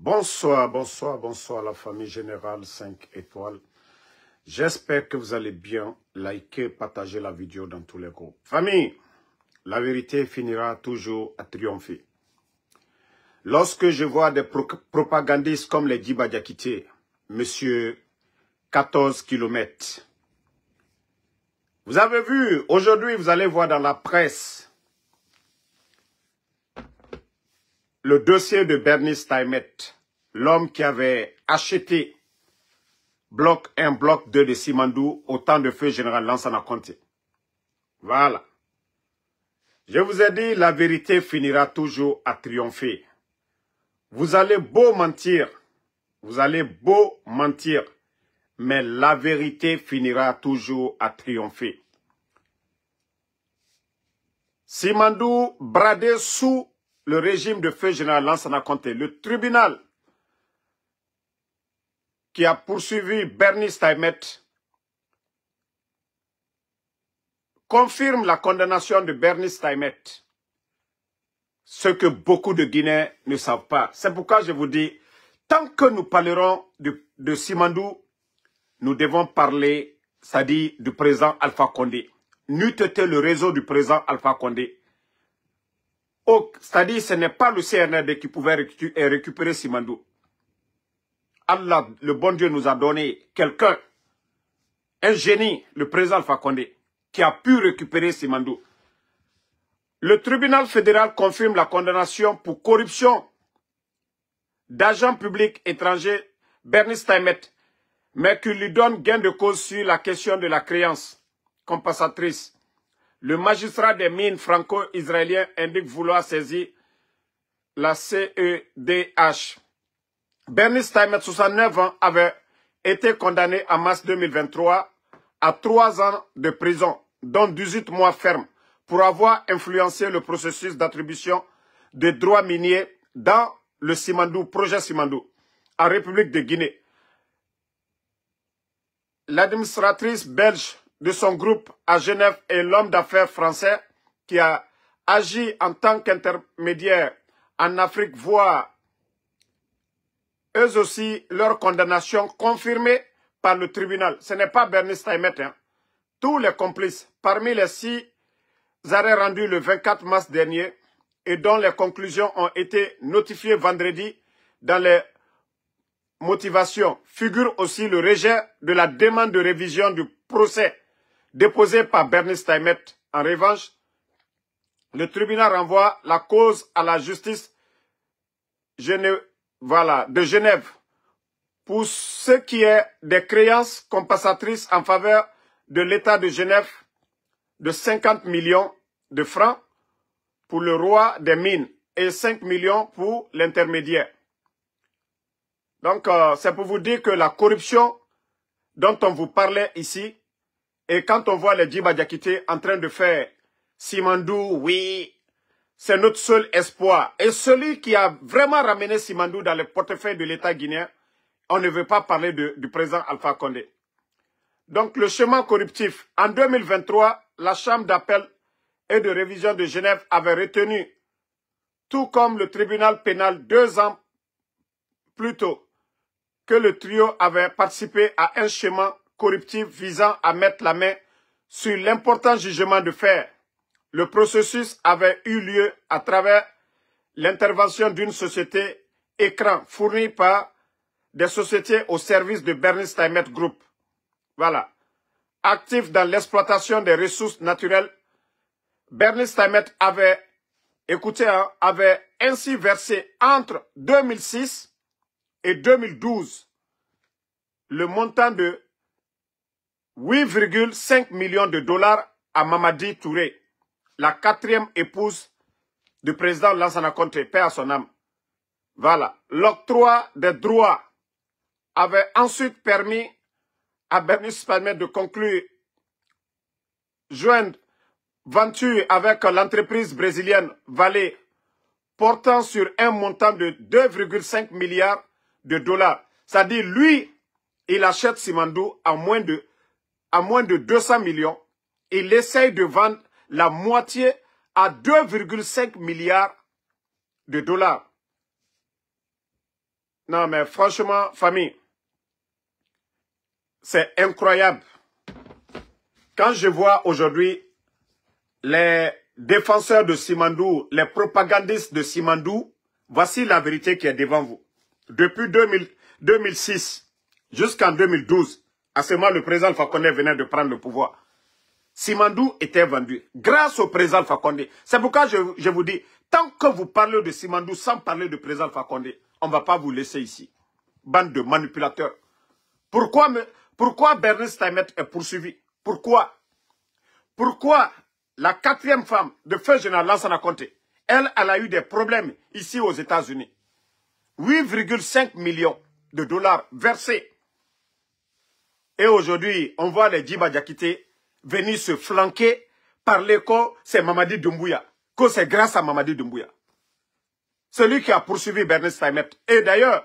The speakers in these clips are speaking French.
Bonsoir, bonsoir, bonsoir la famille générale 5 étoiles. J'espère que vous allez bien. Likez, partagez la vidéo dans tous les groupes. Famille, la vérité finira toujours à triompher. Lorsque je vois des propagandistes comme les Djiba Diakité, monsieur 14 km, vous avez vu, aujourd'hui vous allez voir dans la presse le dossier de Bernice Taimet, l'homme qui avait acheté bloc 1, bloc 2 de Simandou au temps de feu général Lansana Conté. Voilà. Je vous ai dit, la vérité finira toujours à triompher. Vous allez beau mentir, mais la vérité finira toujours à triompher. Simandou bradé sous le régime de feu général Lansana Conté, le tribunal qui a poursuivi Bernice Taimet confirme la condamnation de Bernice Taimet. Ce que beaucoup de Guinéens ne savent pas. C'est pourquoi je vous dis, tant que nous parlerons de Simandou, nous devons parler, c'est-à-dire du président Alpha Condé. N'eût été le réseau du président Alpha Condé. C'est-à-dire ce n'est pas le CNRD qui pouvait récupérer Simandou. Allah, le bon Dieu nous a donné quelqu'un, un génie, le président Alpha Condé, qui a pu récupérer Simandou. Le tribunal fédéral confirme la condamnation pour corruption d'agents publics étrangers Bernice Taimet, mais qu'il lui donne gain de cause sur la question de la créance compensatrice. Le magistrat des mines franco-israélien indique vouloir saisir la CEDH. Bernice Taimet, 69 ans, avait été condamné en mars 2023 à 3 ans de prison, dont 18 mois fermes, pour avoir influencé le processus d'attribution des droits miniers dans le Simandou, projet Simandou, en République de Guinée. L'administratrice belge de son groupe à Genève et l'homme d'affaires français qui a agi en tant qu'intermédiaire en Afrique voient eux aussi leur condamnation confirmée par le tribunal. Ce n'est pas Bernice Taimet, hein. Tous les complices, parmi les 6 arrêts rendus le 24 mars dernier et dont les conclusions ont été notifiées vendredi dans les motivations, figure aussi le rejet de la demande de révision du procès déposé par Bernice Taimet. En revanche, le tribunal renvoie la cause à la justice de Genève pour ce qui est des créances compensatrices en faveur de l'État de Genève de 50 millions de francs pour le roi des mines et 5 millions pour l'intermédiaire. Donc, c'est pour vous dire que la corruption dont on vous parlait ici, et quand on voit les Djiba Diakité en train de faire Simandou, oui, c'est notre seul espoir. Et celui qui a vraiment ramené Simandou dans le portefeuille de l'État guinéen, on ne veut pas parler du président Alpha Condé. Donc, le chemin corruptif. En 2023, la Chambre d'appel et de révision de Genève avait retenu, tout comme le tribunal pénal 2 ans plus tôt, que le trio avait participé à un chemin corruptif visant à mettre la main sur l'important jugement de fer. Le processus avait eu lieu à travers l'intervention d'une société écran fournie par des sociétés au service de Bernice Taimet Group. Voilà. Actif dans l'exploitation des ressources naturelles, Bernice Taimet avait ainsi versé entre 2006 et 2012 le montant de 8,5 millions de dollars à Mamadi Touré, la 4e épouse du président Lansana Conté, paix à son âme. Voilà. L'octroi des droits avait ensuite permis à Bernice Taimet de conclure joindre venture avec l'entreprise brésilienne Vale, portant sur un montant de 2,5 milliards de dollars. C'est-à-dire, lui, il achète Simandou à moins de 200 millions. Il essaye de vendre la moitié à 2,5 milliards de dollars. Non, mais franchement, famille, c'est incroyable. Quand je vois aujourd'hui les défenseurs de Simandou, les propagandistes de Simandou, voici la vérité qui est devant vous. Depuis 2006 jusqu'en 2012, à ce moment, le président Alpha Condé venait de prendre le pouvoir. Simandou était vendu grâce au président Alpha Condé. C'est pourquoi je vous dis, tant que vous parlez de Simandou sans parler du président Alpha Condé, on ne va pas vous laisser ici. Bande de manipulateurs. Pourquoi Bernice Taimet est poursuivi? Pourquoi la 4e femme de feu général Lansana Conté, elle a eu des problèmes ici aux États-Unis. 8,5 millions de dollars versés. Et aujourd'hui, on voit les Djiba Diakité venir se flanquer, parler que c'est Mamadi Doumbouya, que c'est grâce à Mamadi Doumbouya. Celui qui a poursuivi Bernice Taimet. Et d'ailleurs,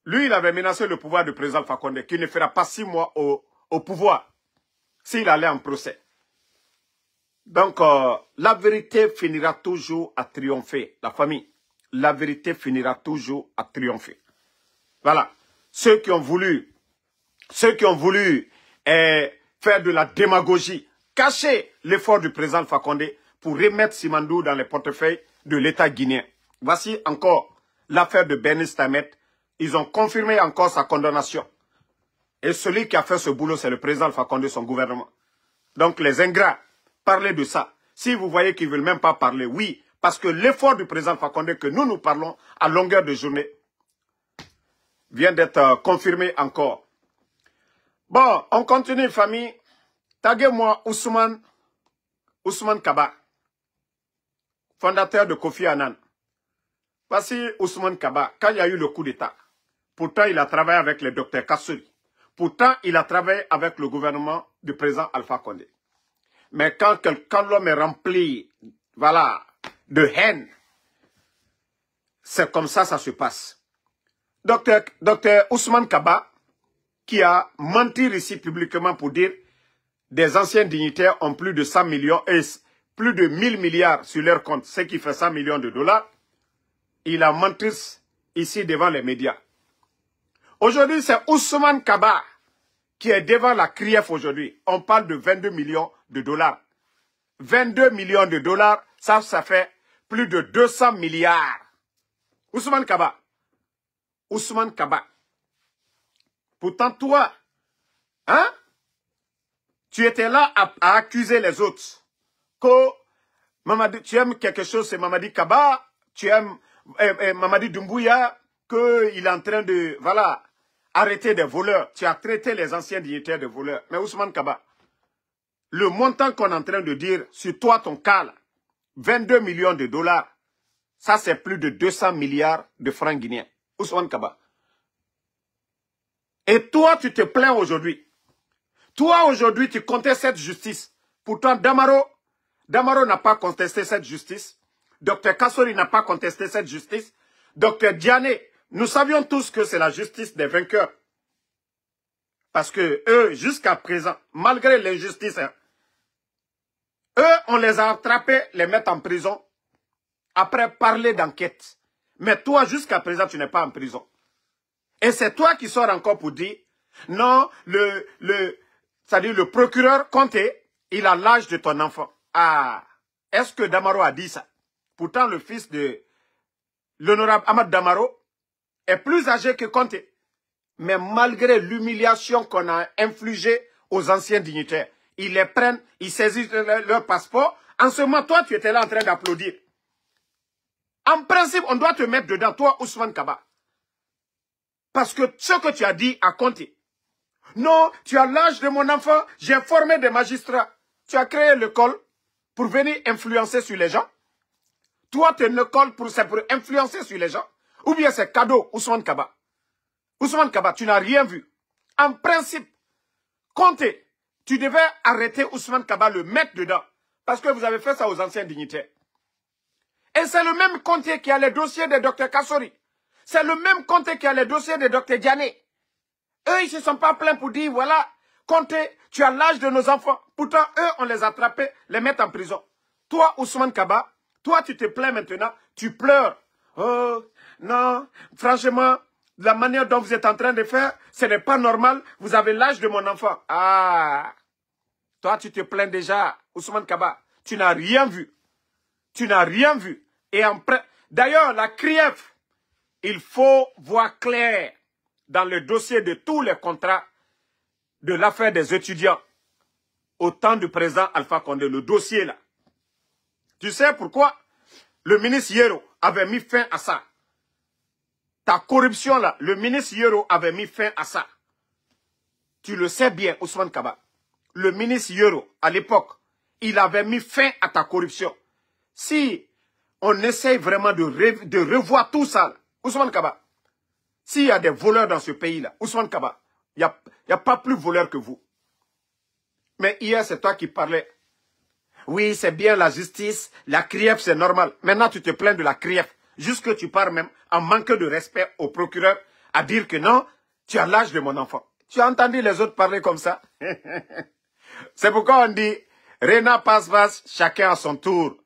lui, il avait menacé le pouvoir du président Alpha Condé, qui ne fera pas 6 mois au pouvoir, s'il allait en procès. Donc, la vérité finira toujours à triompher, la famille. La vérité finira toujours à triompher. Voilà. Ceux qui ont voulu faire de la démagogie, cacher l'effort du président Alpha Condé pour remettre Simandou dans les portefeuilles de l'État guinéen. Voici encore l'affaire de Bernice Taimet. Ils ont confirmé encore sa condamnation. Et celui qui a fait ce boulot, c'est le président Alpha Condé, son gouvernement. Donc les ingrats, parlez de ça. Si vous voyez qu'ils ne veulent même pas parler, oui, parce que l'effort du président Alpha Condé que nous parlons à longueur de journée vient d'être confirmé encore. Bon, on continue, famille. Taguez-moi Ousmane Kaba, fondateur de Kofi Annan. Voici Ousmane Kaba, quand il y a eu le coup d'État. Pourtant, il a travaillé avec le docteur Kassouri. Pourtant, il a travaillé avec le gouvernement du président Alpha Condé. Mais quand l'homme est rempli, voilà, de haine, c'est comme ça se passe. Docteur Ousmane Kaba, qui a menti ici publiquement pour dire des anciens dignitaires ont plus de 100 millions et plus de 1000 milliards sur leur compte, ce qui fait 100 millions de dollars. Il a menti ici devant les médias. Aujourd'hui, c'est Ousmane Kaba qui est devant la CRIEF aujourd'hui. On parle de 22 millions de dollars. 22 millions de dollars, ça fait plus de 200 milliards. Ousmane Kaba. Ousmane Kaba. Pourtant, toi, hein, tu étais là à accuser les autres. Que Mamadi, tu aimes quelque chose, c'est Mamadi Kaba, tu aimes Mamadi Doumbouya, qu'il est en train de, voilà, arrêter des voleurs. Tu as traité les anciens dignitaires de voleurs. Mais Ousmane Kaba, le montant qu'on est en train de dire sur toi, ton cas, là, 22 millions de dollars, ça c'est plus de 200 milliards de francs guinéens. Ousmane Kaba. Et toi, tu te plains aujourd'hui. Toi, aujourd'hui, tu contestes cette justice. Pourtant, Damaro n'a pas contesté cette justice. Dr Kassouri n'a pas contesté cette justice. Dr Diané, nous savions tous que c'est la justice des vainqueurs. Parce que eux, jusqu'à présent, malgré l'injustice, hein, eux, on les a attrapés, les mettre en prison, après parler d'enquête. Mais toi, jusqu'à présent, tu n'es pas en prison. Et c'est toi qui sors encore pour dire, non, c'est-à-dire le procureur Conté, il a l'âge de ton enfant. Ah, est-ce que Damaro a dit ça? Pourtant, le fils de l'honorable Ahmad Damaro est plus âgé que Conté. Mais malgré l'humiliation qu'on a infligée aux anciens dignitaires, ils les prennent, ils saisissent leur passeport. En ce moment, toi, tu étais là en train d'applaudir. En principe, on doit te mettre dedans, toi, Ousmane Kaba. Parce que ce que tu as dit a compté. Non, tu as l'âge de mon enfant, j'ai formé des magistrats. Tu as créé l'école pour venir influencer sur les gens. Toi, tu as une école pour influencer sur les gens. Ou bien c'est cadeau, Ousmane Kaba. Ousmane Kaba, tu n'as rien vu. En principe, comptez, tu devais arrêter Ousmane Kaba, le mettre dedans. Parce que vous avez fait ça aux anciens dignitaires. Et c'est le même Conté qui a les dossiers de Dr Kassouri. C'est le même Conté qui a les dossiers de Dr Diané. Eux, ils ne se sont pas plaints pour dire, voilà, Conté, tu as l'âge de nos enfants. Pourtant, eux, on les a attrapés, les mettent en prison. Toi, Ousmane Kaba, toi, tu te plains maintenant, tu pleures. Oh, non, franchement, la manière dont vous êtes en train de faire, ce n'est pas normal. Vous avez l'âge de mon enfant. Ah, toi, tu te plains déjà, Ousmane Kaba. Tu n'as rien vu. Tu n'as rien vu. Et d'ailleurs, la CRIEF, il faut voir clair dans le dossier de tous les contrats de l'affaire des étudiants au temps du président Alpha Condé, le dossier là. Tu sais pourquoi le ministre Yero avait mis fin à ça? Ta corruption là, le ministre Yero avait mis fin à ça. Tu le sais bien, Ousmane Kaba. Le ministre Yero, à l'époque, il avait mis fin à ta corruption. Si on essaye vraiment de revoir tout ça, là, Ousmane Kaba, s'il y a des voleurs dans ce pays-là, Ousmane Kaba, il n'y a pas plus voleur que vous. Mais hier, c'est toi qui parlais. Oui, c'est bien la justice, la CRIEF, c'est normal. Maintenant, tu te plains de la CRIEF. Jusque tu pars même en manque de respect au procureur à dire que non, tu as l'âge de mon enfant. Tu as entendu les autres parler comme ça? C'est pourquoi on dit, Rena passe, chacun à son tour.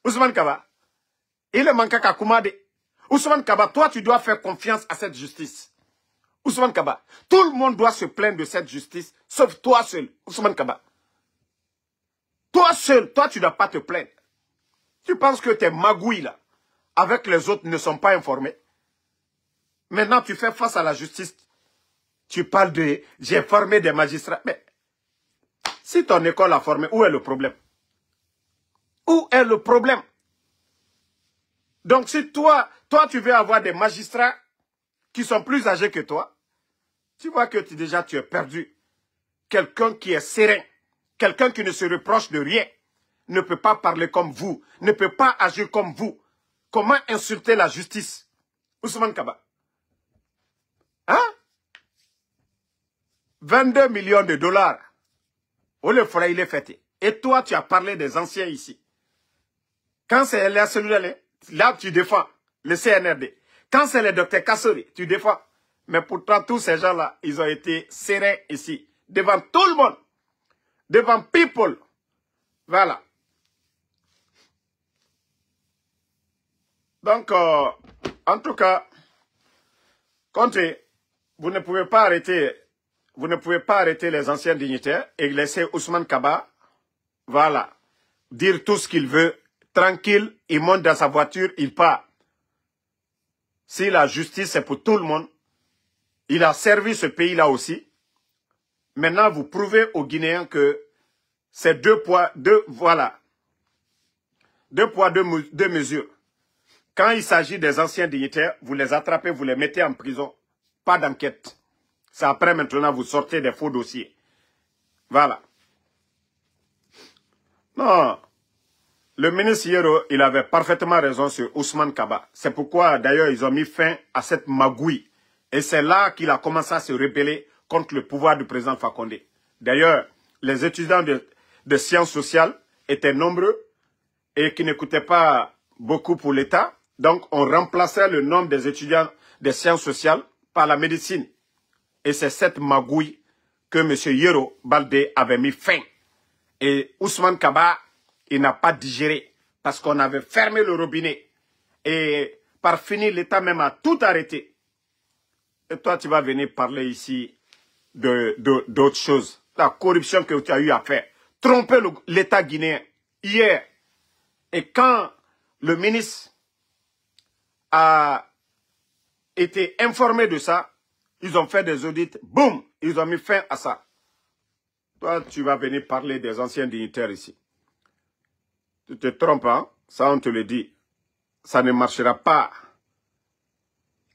Ousmane Kaba, il est manqué à Koumade. Ousmane Kaba, toi, tu dois faire confiance à cette justice. Ousmane Kaba, tout le monde doit se plaindre de cette justice, sauf toi seul, Ousmane Kaba. Toi seul, toi, tu ne dois pas te plaindre. Tu penses que tes magouilles, là, avec les autres, ne sont pas informés. Maintenant, tu fais face à la justice. Tu parles de « j'ai formé des magistrats ». Mais si ton école a formé, où est le problème? Où est le problème? Donc, si toi, tu veux avoir des magistrats qui sont plus âgés que toi, tu vois que déjà tu es perdu. Quelqu'un qui est serein, quelqu'un qui ne se reproche de rien, ne peut pas parler comme vous, ne peut pas agir comme vous. Comment insulter la justice? Ousmane Kaba. Hein? 22 millions de dollars. Où le fera, il est fêté. Et toi, tu as parlé des anciens ici. Quand c'est la cellule, là, tu défends le CNRD. Quand c'est le docteur Kassori, tu défends. Mais pourtant, tous ces gens-là, ils ont été sereins ici. Devant tout le monde. Devant people. Voilà. Donc, en tout cas, Conté, vous ne pouvez pas arrêter les anciens dignitaires et laisser Ousmane Kaba, voilà, dire tout ce qu'il veut, tranquille, il monte dans sa voiture, il part. Si la justice est pour tout le monde, il a servi ce pays-là aussi. Maintenant, vous prouvez aux Guinéens que c'est deux poids, deux mesures. Quand il s'agit des anciens dignitaires, vous les attrapez, vous les mettez en prison. Pas d'enquête. C'est après maintenant, vous sortez des faux dossiers. Voilà. Non. Le ministre Yero, il avait parfaitement raison sur Ousmane Kaba. C'est pourquoi, d'ailleurs, ils ont mis fin à cette magouille. Et c'est là qu'il a commencé à se rebeller contre le pouvoir du président Fakonde. D'ailleurs, les étudiants de sciences sociales étaient nombreux et qui n'écoutaient pas beaucoup pour l'État. Donc, on remplaçait le nombre des étudiants des sciences sociales par la médecine. Et c'est cette magouille que M. Yero Baldé avait mis fin. Et Ousmane Kaba, il n'a pas digéré parce qu'on avait fermé le robinet. Et par finir, l'État même a tout arrêté. Et toi, tu vas venir parler ici d'autres choses. La corruption que tu as eu à faire. Tromper l'État guinéen hier. Et quand le ministre a été informé de ça, ils ont fait des audits, boum, ils ont mis fin à ça. Toi, tu vas venir parler des anciens dignitaires ici. Tu te trompes, hein? Ça, on te le dit. Ça ne marchera pas.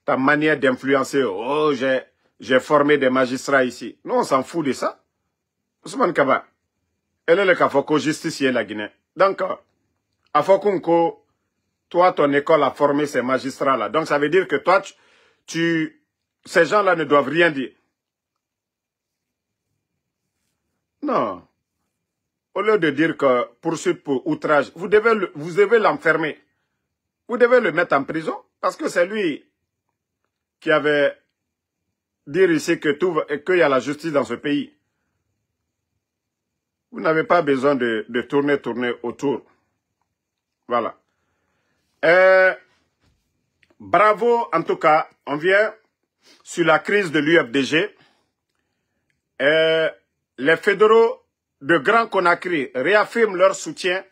Ta manière d'influencer, oh, j'ai formé des magistrats ici. Non, on s'en fout de ça. Ousmane Kaba, elle est le Kafoko justicier la Guinée. Donc, à Fokunko, toi, ton école a formé ces magistrats-là. Donc, ça veut dire que toi, ces gens-là ne doivent rien dire. Non. Au lieu de dire que poursuite pour outrage, vous devez l'enfermer. Vous devez le mettre en prison. Parce que c'est lui qui avait dit ici que qu'il y a la justice dans ce pays. Vous n'avez pas besoin de tourner autour. Voilà. Bravo, en tout cas, on vient sur la crise de l'UFDG. Les fédéraux de Grand Conakry réaffirment leur soutien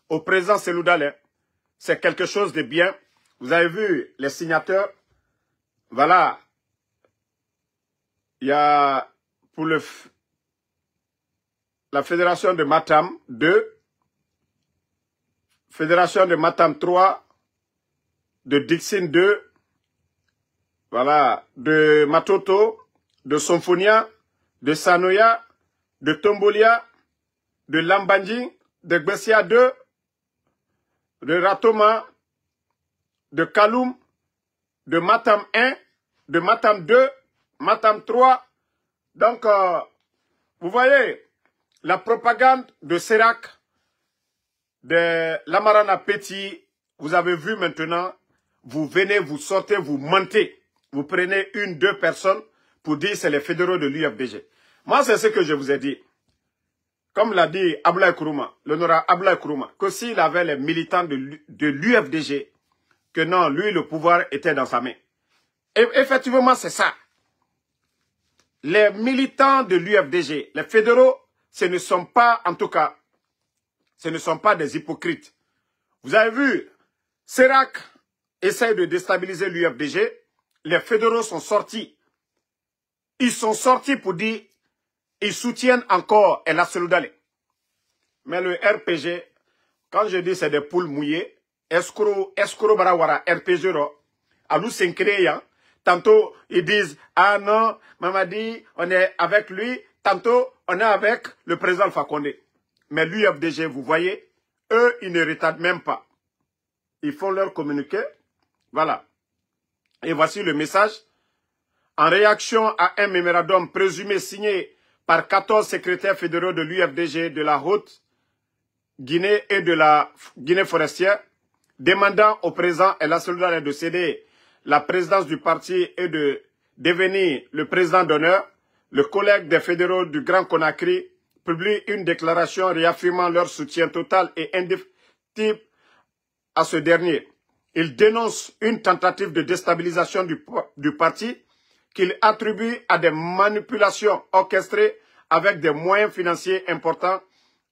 au président Cellou Dalein. C'est quelque chose de bien. Vous avez vu les signateurs. Voilà. Il y a pour la fédération de Matam 2, fédération de Matam 3, de Dixine 2, voilà, de Matoto, de Somfonia, de Sanoya, de Tombolia, de Lambandji, de Gbessia 2, de Ratoma, de Kaloum, de Matam 1, de Matam 2, Matam 3. Donc, vous voyez, la propagande de Sérac, de Lamarana Petit, vous avez vu maintenant, vous venez, vous sortez, vous mentez. Vous prenez une, deux personnes pour dire c'est les fédéraux de l'UFDG. Moi, c'est ce que je vous ai dit. Comme l'a dit Abdoulaye Kourouma, l'honorable Abdoulaye Kourouma, que s'il avait les militants de l'UFDG, que non, lui, le pouvoir était dans sa main. Et effectivement, c'est ça. Les militants de l'UFDG, les fédéraux, ce ne sont pas, en tout cas, ce ne sont pas des hypocrites. Vous avez vu, Sérac essaye de déstabiliser l'UFDG. Les fédéraux sont sortis. Ils sont sortis pour dire, ils soutiennent encore El Cellou Dalein. Mais le RPG, quand je dis c'est des poules mouillées, escroc barawara, RPG, à nous s'encréer, tantôt ils disent, ah non, Mamadi, on est avec lui, tantôt on est avec le président Alpha Condé. Mais l'UFDG, vous voyez, eux, ils ne retardent même pas. Ils font leur communiqué. Voilà. Et voici le message. En réaction à un mémorandum présumé signé par 14 secrétaires fédéraux de l'UFDG de la Haute-Guinée et de la Guinée forestière, demandant au président El Cellou Dalein de céder la présidence du parti et de devenir le président d'honneur, le collègue des fédéraux du Grand Conakry publie une déclaration réaffirmant leur soutien total et indéfectible à ce dernier. Il dénonce une tentative de déstabilisation du parti qu'il attribue à des manipulations orchestrées avec des moyens financiers importants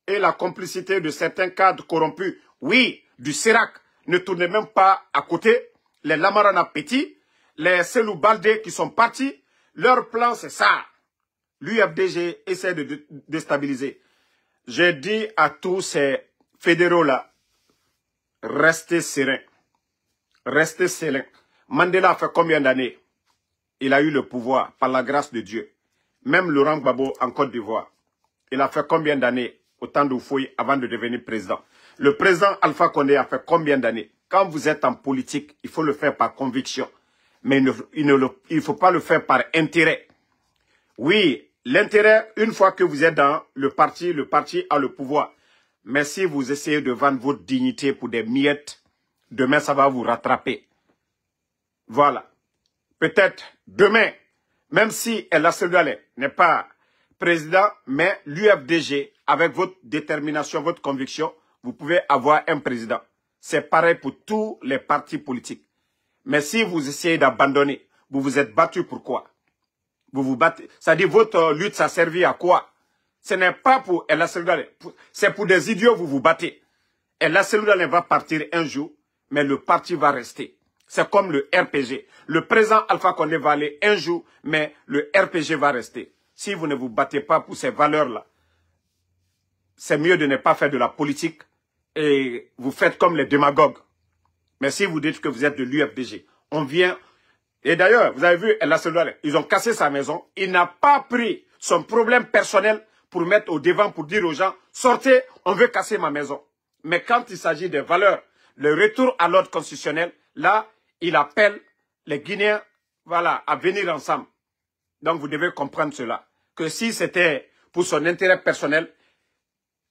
et la complicité de certains cadres corrompus. Oui, du Sérac. Ne tournez même pas à côté. Les Lamarana Petit, les Cellou Baldé qui sont partis, leur plan c'est ça. L'UFDG essaie de déstabiliser. J'ai dit à tous ces fédéraux-là, restez sereins. Restez sereins. Mandela a fait combien d'années? Il a eu le pouvoir par la grâce de Dieu. Même Laurent Gbagbo en Côte d'Ivoire. Il a fait combien d'années au temps d'Oufoui avant de devenir président? Le président Alpha Condé a fait combien d'années? Quand vous êtes en politique, il faut le faire par conviction. Mais il ne faut pas le faire par intérêt. Oui, l'intérêt, une fois que vous êtes dans le parti a le pouvoir. Mais si vous essayez de vendre votre dignité pour des miettes, demain ça va vous rattraper. Voilà. Peut-être demain, même si El Cellou Dalein n'est pas président, mais l'UFDG, avec votre détermination, votre conviction, vous pouvez avoir un président. C'est pareil pour tous les partis politiques. Mais si vous essayez d'abandonner, vous vous êtes battu pour quoi? Vous vous battez. C'est-à-dire votre lutte, ça a servi à quoi? Ce n'est pas pour El Cellou Dalein. C'est pour des idiots, vous vous battez. El Cellou Dalein va partir un jour, mais le parti va rester. C'est comme le RPG. Le président Alpha Condé va aller un jour, mais le RPG va rester. Si vous ne vous battez pas pour ces valeurs-là, c'est mieux de ne pas faire de la politique et vous faites comme les démagogues. Mais si vous dites que vous êtes de l'UFDG, on vient... Et d'ailleurs, vous avez vu, El Cellou Dalein, ils ont cassé sa maison. Il n'a pas pris son problème personnel pour mettre au devant, pour dire aux gens, sortez, on veut casser ma maison. Mais quand il s'agit des valeurs, le retour à l'ordre constitutionnel, là, il appelle les Guinéens, voilà, à venir ensemble. Donc vous devez comprendre cela. Que si c'était pour son intérêt personnel,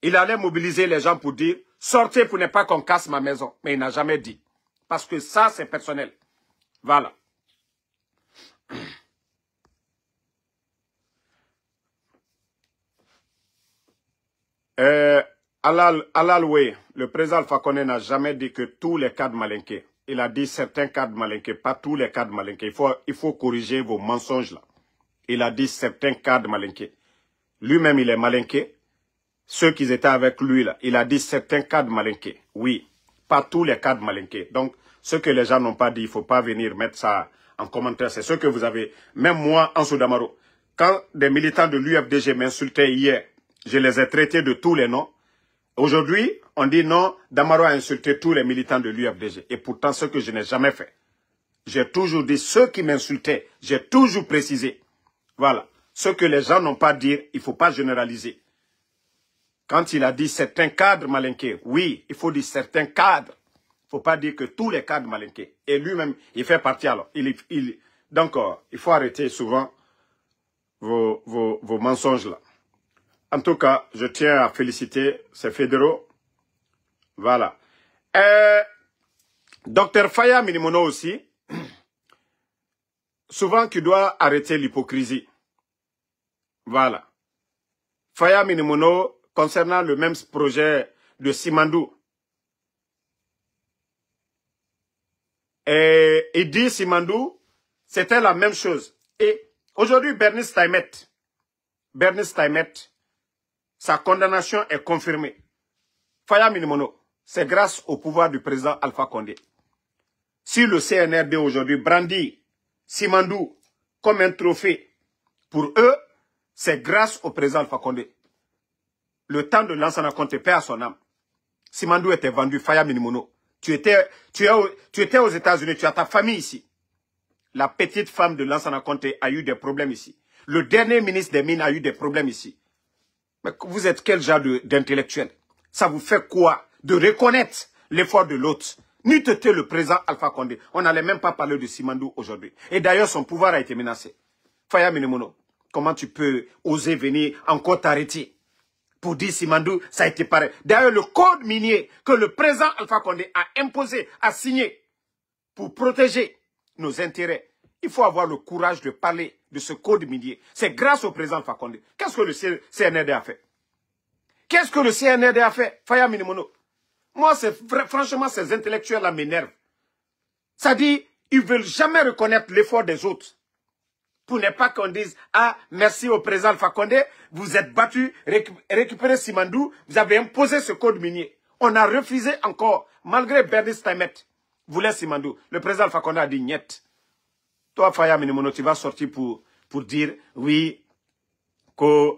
il allait mobiliser les gens pour dire, sortez pour ne pas qu'on casse ma maison. Mais il n'a jamais dit. Parce que ça, c'est personnel. Voilà. Alaloué, le président Alpha Condé n'a jamais dit que tous les cadres malinqués. il a dit certains cadres malinqués, pas tous les cadres malinqués. Il faut corriger vos mensonges là. Il a dit certains cadres malinqués. Lui-même, il est malinqué. Ceux qui étaient avec lui là, il a dit certains cadres malinqués. Oui, pas tous les cadres malinqués. Donc, ce que les gens n'ont pas dit, il ne faut pas venir mettre ça en commentaire. C'est ce que vous avez. Même moi, Ansou Damaro, quand des militants de l'UFDG m'insultaient hier, je les ai traités de tous les noms. Aujourd'hui, on dit non, Damaro a insulté tous les militants de l'UFDG. Et pourtant, ce que je n'ai jamais fait. J'ai toujours dit, ceux qui m'insultaient, j'ai toujours précisé. Voilà. Ce que les gens n'ont pas dit, il ne faut pas généraliser. Quand il a dit certains cadres malinqués, oui, il faut dire certains cadres. Il ne faut pas dire que tous les cadres malinqués. Et lui-même, il fait partie alors. Donc, il faut arrêter souvent vos mensonges là. En tout cas, je tiens à féliciter ces fédéraux. Voilà. Docteur Faya Minimono aussi, souvent qui doit arrêter l'hypocrisie. Voilà. Faya Minimono, concernant le même projet de Simandou. Et il dit Simandou, c'était la même chose. Et aujourd'hui, Bernice Taïmet, sa condamnation est confirmée. Faya Minimono, c'est grâce au pouvoir du président Alpha Condé. Si le CNRD aujourd'hui brandit Simandou comme un trophée, pour eux, c'est grâce au président Alpha Condé. Le temps de Lansana Conté, paix à son âme. Simandou était vendu, Faya Minimono. Tu étais aux États-Unis, tu as ta famille ici. La petite femme de Lansana Conté a eu des problèmes ici. Le dernier ministre des Mines a eu des problèmes ici. Mais vous êtes quel genre d'intellectuel? Ça vous fait quoi de reconnaître l'effort de l'autre? N'eût été le président Alpha Condé, on n'allait même pas parler de Simandou aujourd'hui. Et d'ailleurs, son pouvoir a été menacé. Faya Minimono, comment tu peux oser venir encore t'arrêter pour dire Simandou, ça a été pareil. D'ailleurs, le code minier que le président Alpha Condé a imposé, a signé pour protéger nos intérêts, il faut avoir le courage de parler de ce code minier. C'est grâce au président Alpha Condé. Qu'est-ce que le CNRD a fait? Qu'est-ce que le CNRD a fait? Faya Minimono. Moi, franchement, ces intellectuels-là m'énervent. Ça dit, ils ne veulent jamais reconnaître l'effort des autres. Pour ne pas qu'on dise, ah, merci au président Alpha Condé, vous êtes battu, récupérez Simandou, vous avez imposé ce code minier. On a refusé encore, malgré Bernice Taïmet, voulait Simandou. Le président Alpha Condé a dit, niet. Toi, Faya Minimono, tu vas sortir pour dire, oui, que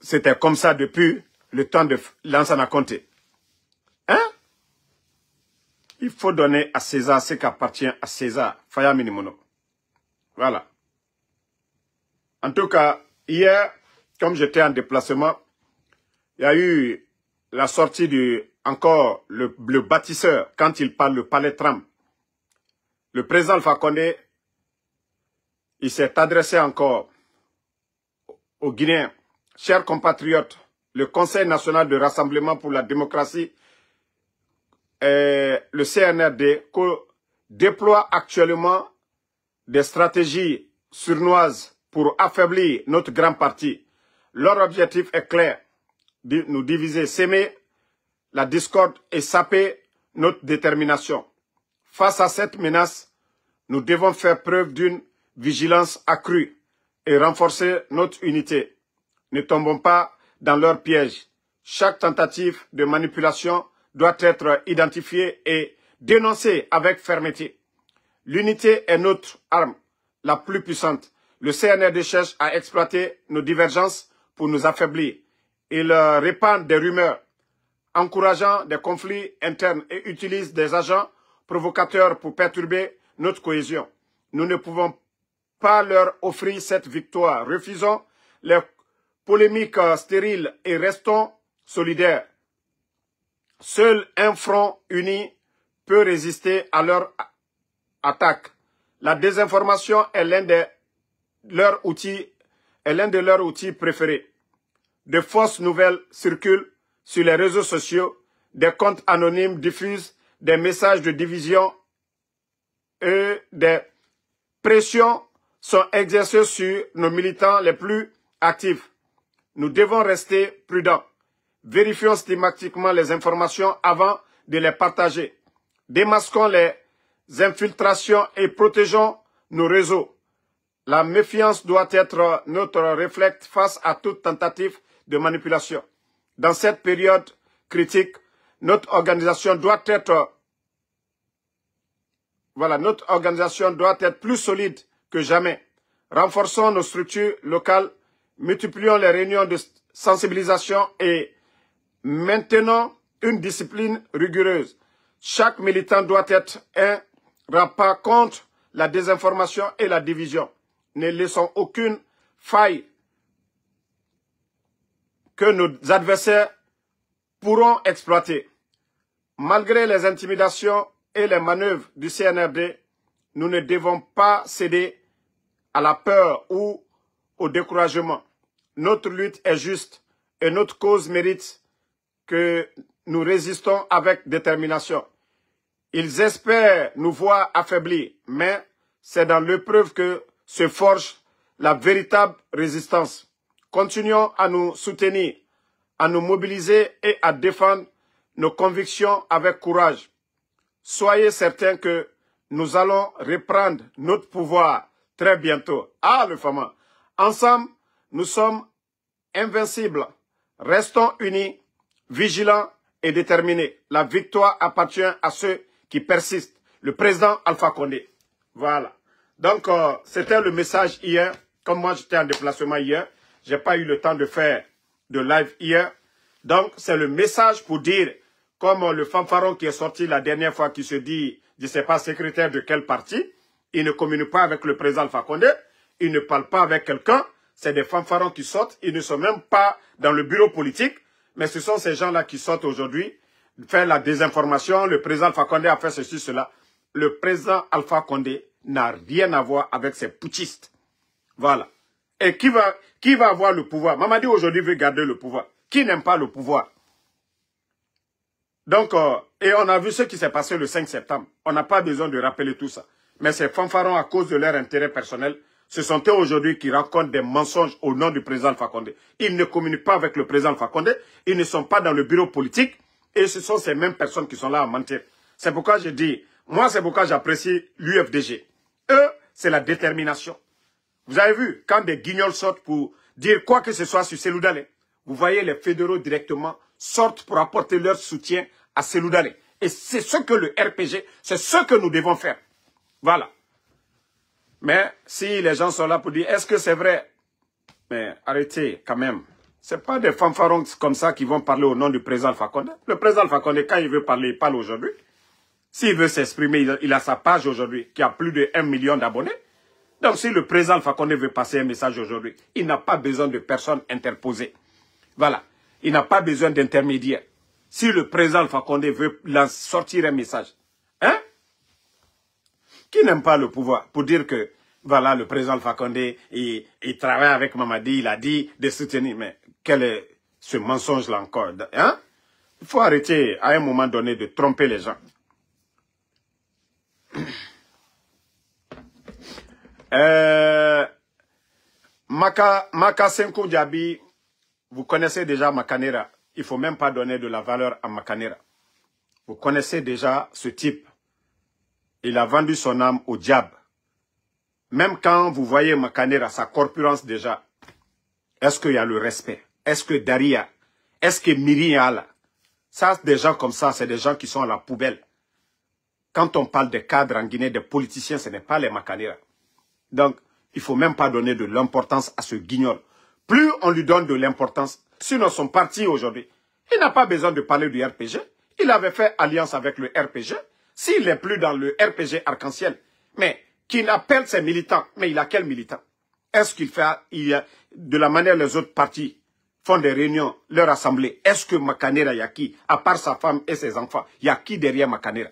c'était comme ça depuis le temps de Lansana Conté. Hein? Il faut donner à César ce qui appartient à César. Faya Minimono. Voilà. En tout cas, hier, comme j'étais en déplacement, il y a eu la sortie encore le bâtisseur, quand il parle le palais Tram. Le président Alpha Condé, il s'est adressé encore aux Guinéens. Chers compatriotes, le Conseil national de rassemblement pour la démocratie, le CNRD, déploie actuellement des stratégies sournoises pour affaiblir notre grand parti. Leur objectif est clair, nous diviser, s'aimer la discorde et saper notre détermination. Face à cette menace, nous devons faire preuve d'une vigilance accrue et renforcer notre unité. Ne tombons pas dans leur piège. Chaque tentative de manipulation doit être identifiée et dénoncée avec fermeté. L'unité est notre arme la plus puissante. Le CNRD cherche à exploiter nos divergences pour nous affaiblir. Il répand des rumeurs encourageant des conflits internes et utilise des agents provocateurs pour perturber notre cohésion. Nous ne pouvons pas leur offrir cette victoire. Refusons les polémiques stériles et restons solidaires. Seul un front uni peut résister à leur attaque. La désinformation est l'un de leurs outils préférés. De fausses nouvelles circulent sur les réseaux sociaux, des comptes anonymes diffusent des messages de division et des pressions sont exercées sur nos militants les plus actifs. Nous devons rester prudents. Vérifions systématiquement les informations avant de les partager. Démasquons les infiltrations et protégeons nos réseaux. La méfiance doit être notre réflexe face à toute tentative de manipulation. Dans cette période critique, notre organisation doit être plus solide que jamais. Renforçons nos structures locales, multiplions les réunions de sensibilisation et maintenons une discipline rigoureuse. Chaque militant doit être un rempart contre la désinformation et la division. Ne laissons aucune faille que nos adversaires pourront exploiter. Malgré les intimidations et les manœuvres du CNRD, nous ne devons pas céder à la peur ou au découragement. Notre lutte est juste et notre cause mérite que nous résistons avec détermination. Ils espèrent nous voir affaiblis, mais c'est dans l'épreuve que se forge la véritable résistance. Continuons à nous soutenir, à nous mobiliser et à défendre nos convictions avec courage. Soyez certains que nous allons reprendre notre pouvoir très bientôt. Ah, le fameux. Ensemble, nous sommes invincibles. Restons unis, vigilants et déterminés. La victoire appartient à ceux qui persistent. Le président Alpha Condé. Voilà. Donc, c'était le message hier. Comme moi, j'étais en déplacement hier, j'ai pas eu le temps de faire de live hier. Donc, c'est le message pour dire, comme le fanfaron qui est sorti la dernière fois, qui se dit, je ne sais pas, secrétaire de quel parti, il ne communique pas avec le président Alpha Condé, il ne parle pas avec quelqu'un, c'est des fanfarons qui sortent, ils ne sont même pas dans le bureau politique, mais ce sont ces gens-là qui sortent aujourd'hui, faire la désinformation, le président Alpha Condé a fait ceci, cela. Le président Alpha Condé n'a rien à voir avec ces putschistes. Voilà. Et qui va avoir le pouvoir? Mamadi aujourd'hui veut garder le pouvoir. Qui n'aime pas le pouvoir? Donc, et on a vu ce qui s'est passé le 5 septembre. On n'a pas besoin de rappeler tout ça. Mais ces fanfarons, à cause de leur intérêt personnel, ce sont eux aujourd'hui qui racontent des mensonges au nom du président Alpha Condé. Ils ne communiquent pas avec le président Alpha Condé. Ils ne sont pas dans le bureau politique. Et ce sont ces mêmes personnes qui sont là à mentir. C'est pourquoi je dis, moi c'est pourquoi j'apprécie l'UFDG. Eux, c'est la détermination. Vous avez vu, quand des guignols sortent pour dire quoi que ce soit sur Cellou Dalein, vous voyez les fédéraux directement sortent pour apporter leur soutien à Cellou Dalein. Et c'est ce que le RPG, c'est ce que nous devons faire. Voilà. Mais si les gens sont là pour dire, est-ce que c'est vrai? Mais arrêtez quand même. Ce n'est pas des fanfarons comme ça qui vont parler au nom du président Alpha Condé. Le président Alpha Condé, quand il veut parler, il parle aujourd'hui. S'il veut s'exprimer, il a sa page aujourd'hui qui a plus de 1 million d'abonnés. Donc si le président Alpha Condé veut passer un message aujourd'hui, il n'a pas besoin de personnes interposées. Voilà. Il n'a pas besoin d'intermédiaires. Si le président Alpha Condé veut sortir un message, hein? Qui n'aime pas le pouvoir pour dire que, voilà, le président Alpha Condé, il travaille avec Mamadi, il a dit de soutenir. Mais quel est ce mensonge-là encore? Hein? Il faut arrêter à un moment donné de tromper les gens. Maka Senkou Diaby, vous connaissez déjà Makanera. Il ne faut même pas donner de la valeur à Makanera. Vous connaissez déjà ce type. Il a vendu son âme au diable. Même quand vous voyez Makanera, sa corpulence déjà, est-ce qu'il y a le respect? Est-ce que Daria? Est-ce que Myriam? Ça, des gens comme ça, c'est des gens qui sont à la poubelle. Quand on parle des cadres en Guinée, des politiciens, ce n'est pas les Makanera. Donc, il ne faut même pas donner de l'importance à ce guignol. Plus on lui donne de l'importance, sinon son parti aujourd'hui, il n'a pas besoin de parler du RPG. Il avait fait alliance avec le RPG. S'il n'est plus dans le RPG arc-en-ciel, mais qu'il appelle ses militants, mais il a quel militant? Est-ce qu'il fait, de la manière les autres partis font des réunions, leur assemblée, est-ce que Makanera, il y a qui? À part sa femme et ses enfants, il y a qui derrière Makanera?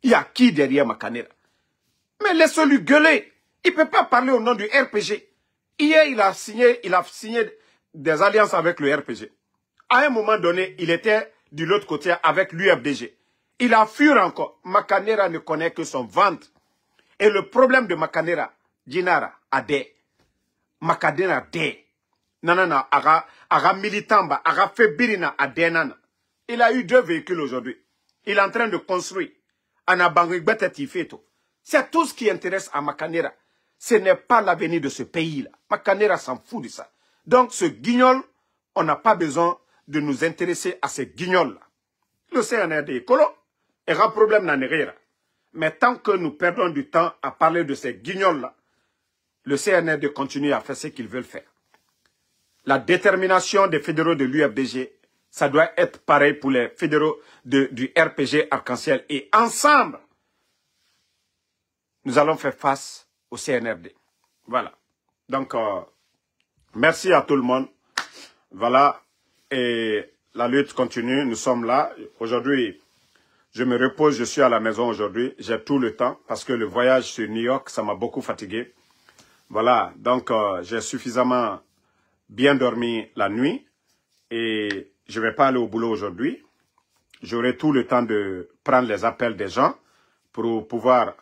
Il y a qui derrière Makanera? Mais laissez-le gueuler. Il ne peut pas parler au nom du RPG. Hier, il a signé des alliances avec le RPG. À un moment donné, il était de l'autre côté avec l'UFDG. Il a fui encore. Makanera ne connaît que son ventre. Et le problème de Makanera, Dinara, Ade. Makanera, Ade. Nanana, aga militant, aga febirina, Ade nana. Il a eu 2 véhicules aujourd'hui. Il est en train de construire. C'est tout ce qui intéresse à Makanera. Ce n'est pas l'avenir de ce pays-là. Makanera s'en fout de ça. Donc, ce guignol, on n'a pas besoin de nous intéresser à ces guignols-là. Le CNRD est colo, et un problème n'en est rien. Mais tant que nous perdons du temps à parler de ces guignols-là, le CNRD continue à faire ce qu'ils veulent faire. La détermination des fédéraux de l'UFDG, ça doit être pareil pour les fédéraux du RPG Arc-en-Ciel. Et ensemble, nous allons faire face au CNRD. Voilà. Donc, merci à tout le monde. Voilà. Et la lutte continue. Nous sommes là. Aujourd'hui, je me repose. Je suis à la maison aujourd'hui. J'ai tout le temps parce que le voyage sur New York, ça m'a beaucoup fatigué. Voilà. Donc, j'ai suffisamment bien dormi la nuit. Et je ne vais pas aller au boulot aujourd'hui. J'aurai tout le temps de prendre les appels des gens pour pouvoir...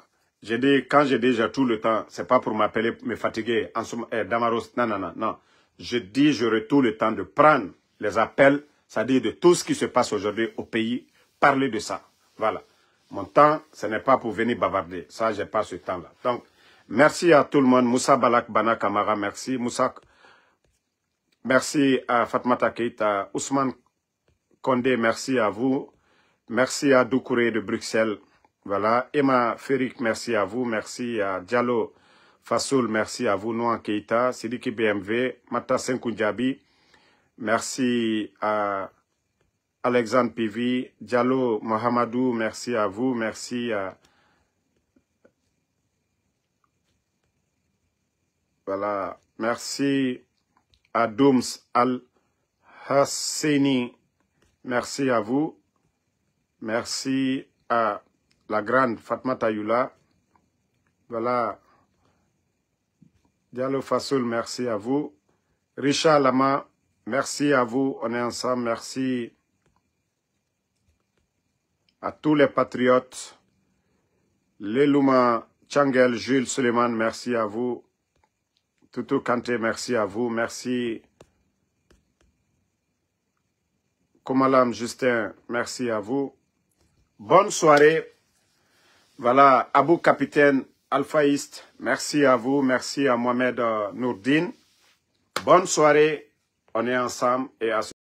Quand j'ai dit j'ai tout le temps, c'est pas pour m'appeler, me fatiguer, Damaros, non. Je dis j'aurai tout le temps de prendre les appels, c'est-à-dire de tout ce qui se passe aujourd'hui au pays, parler de ça. Voilà. Mon temps, ce n'est pas pour venir bavarder. Ça, j'ai pas ce temps-là. Donc, merci à tout le monde. Moussa Balak Bana Kamara, merci. Moussa, merci à Fatmata Keita, Ousmane Kondé, merci à vous. Merci à Doucouré de Bruxelles. Voilà, Emma Ferik, merci à vous. Merci à Diallo Fassoul, merci à vous. Noan Keita, Sidiki BMW, Mata Senkoundjabi. Merci à Alexandre Pivi, Diallo Mohamedou, merci à vous. Merci à... Voilà, merci à Dooms Al-Hasseni, merci à vous. Merci à la grande Fatmata Youla. Voilà. Diallo Fassoul, merci à vous. Richard Lama, merci à vous. On est ensemble. Merci à tous les patriotes. Lelouma Tchangel, Jules Suleiman, merci à vous. Toutou Kanté, merci à vous. Merci. Komalam Justin, merci à vous. Bonne soirée. Voilà, Abou Capitaine Alphaïste, merci à vous. Merci à Mohamed Nourdine. Bonne soirée. On est ensemble et à